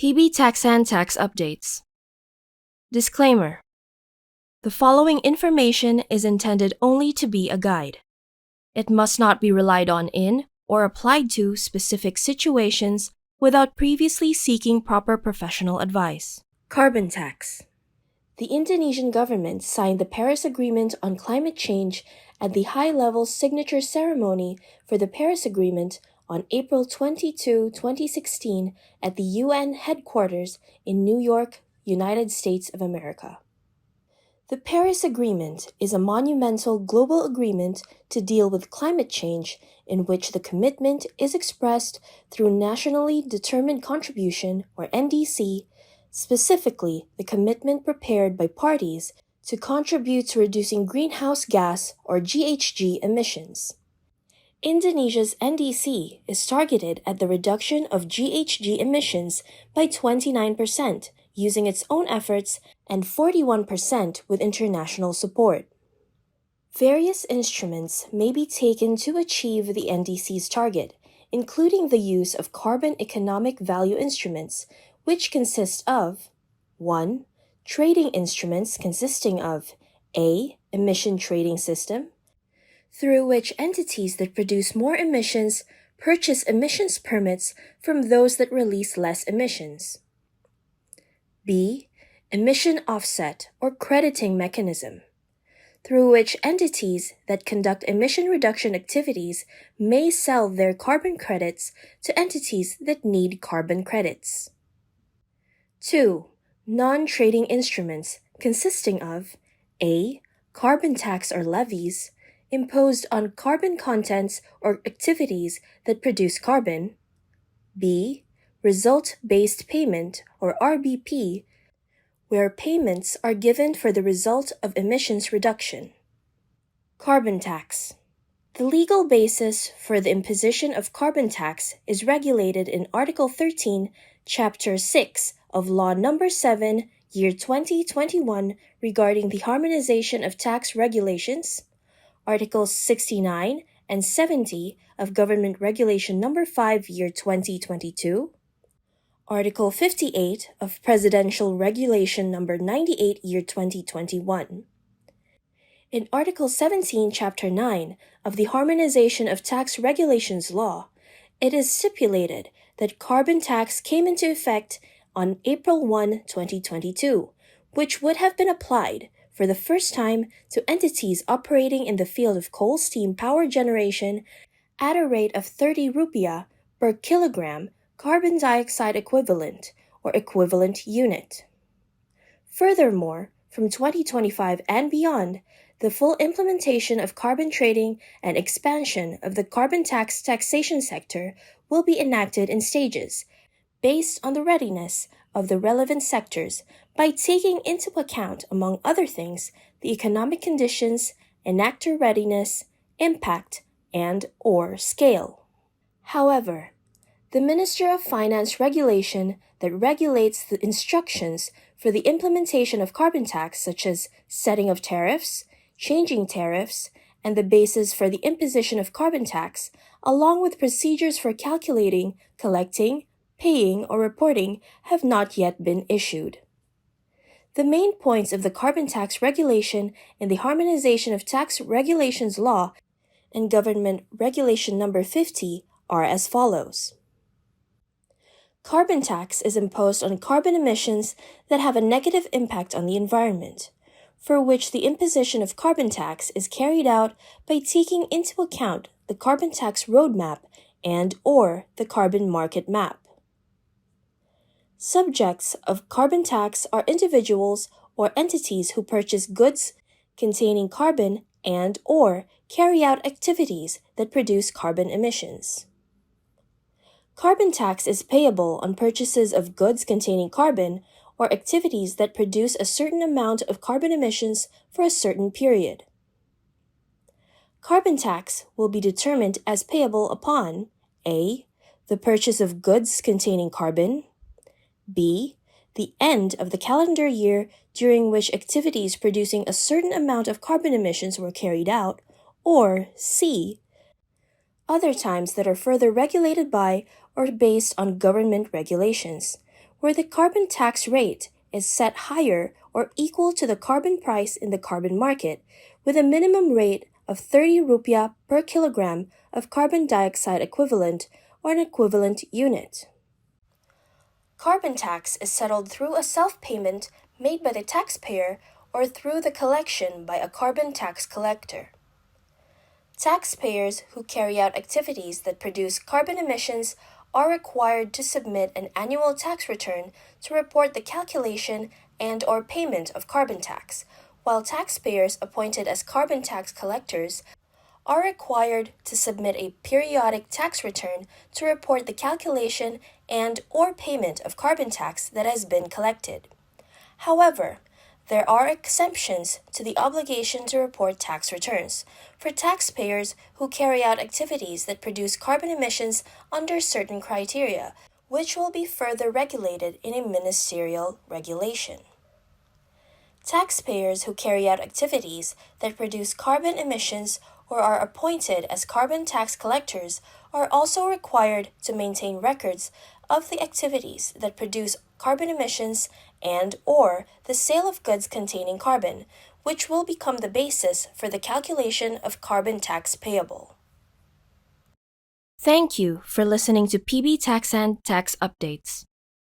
Taxand Tax Updates. Disclaimer: the following information is intended only to be a guide. It must not be relied on in or applied to specific situations without previously seeking proper professional advice. Carbon tax. The Indonesian government signed the Paris Agreement on climate change at the high-level signature ceremony for the Paris Agreement on April 22, 2016 at the UN headquarters in New York, United States of America. The Paris Agreement is a monumental global agreement to deal with climate change in which the commitment is expressed through nationally determined contribution, or NDC, specifically the commitment prepared by parties to contribute to reducing greenhouse gas, or GHG, emissions. Indonesia's NDC is targeted at the reduction of GHG emissions by 29% using its own efforts and 41% with international support. Various instruments may be taken to achieve the NDC's target, including the use of carbon economic value instruments, which consist of 1. Trading instruments consisting of A. Emission trading system, through which entities that produce more emissions purchase emissions permits from those that release less emissions. B. Emission offset or crediting mechanism, through which entities that conduct emission reduction activities may sell their carbon credits to entities that need carbon credits. 2. Non-trading instruments consisting of A. Carbon tax or levies imposed on carbon contents or activities that produce carbon. B. Result-based payment or RBP, where payments are given for the result of emissions reduction. Carbon tax. The legal basis for the imposition of carbon tax is regulated in Article 13, Chapter 6 of Law No. 7, Year 2021 regarding the harmonization of tax regulations, Articles 69 and 70 of Government Regulation No. 5, Year 2022, Article 58 of Presidential Regulation No. 98, Year 2021. In Article 17, Chapter 9 of the Harmonization of Tax Regulations Law, it is stipulated that carbon tax came into effect on April 1, 2022, which would have been applied for the first time to entities operating in the field of coal steam power generation at a rate of 30 rupiah per kilogram carbon dioxide equivalent or equivalent unit. Furthermore, from 2025 and beyond, the full implementation of carbon trading and expansion of the carbon tax taxation sector will be enacted in stages, based on the readiness of the relevant sectors by taking into account, among other things, the economic conditions, enactor readiness, impact, and/or scale. However, the Minister of Finance regulation that regulates the instructions for the implementation of carbon tax, such as setting of tariffs, changing tariffs, and the basis for the imposition of carbon tax, along with procedures for calculating, collecting, paying, or reporting, have not yet been issued. The main points of the carbon tax regulation in the Harmonization of Tax Regulations Law and Government Regulation No. 50 are as follows. Carbon tax is imposed on carbon emissions that have a negative impact on the environment, for which the imposition of carbon tax is carried out by taking into account the carbon tax roadmap and/or the carbon market map. Subjects of carbon tax are individuals or entities who purchase goods containing carbon and/or carry out activities that produce carbon emissions. Carbon tax is payable on purchases of goods containing carbon or activities that produce a certain amount of carbon emissions for a certain period. Carbon tax will be determined as payable upon A. The purchase of goods containing carbon, B. The end of the calendar year during which activities producing a certain amount of carbon emissions were carried out, or C. Other times that are further regulated by or based on government regulations, where the carbon tax rate is set higher or equal to the carbon price in the carbon market, with a minimum rate of 30 rupiah per kilogram of carbon dioxide equivalent or an equivalent unit. Carbon tax is settled through a self-payment made by the taxpayer or through the collection by a carbon tax collector. Taxpayers who carry out activities that produce carbon emissions are required to submit an annual tax return to report the calculation and/or payment of carbon tax, while taxpayers appointed as carbon tax collectors are required to submit a periodic tax return to report the calculation and/or payment of carbon tax that has been collected. However, there are exemptions to the obligation to report tax returns for taxpayers who carry out activities that produce carbon emissions under certain criteria, which will be further regulated in a ministerial regulation. Taxpayers who carry out activities that produce carbon emissions or are appointed as carbon tax collectors are also required to maintain records of the activities that produce carbon emissions and/or the sale of goods containing carbon, which will become the basis for the calculation of carbon tax payable. Thank you for listening to PB Taxand Tax Updates.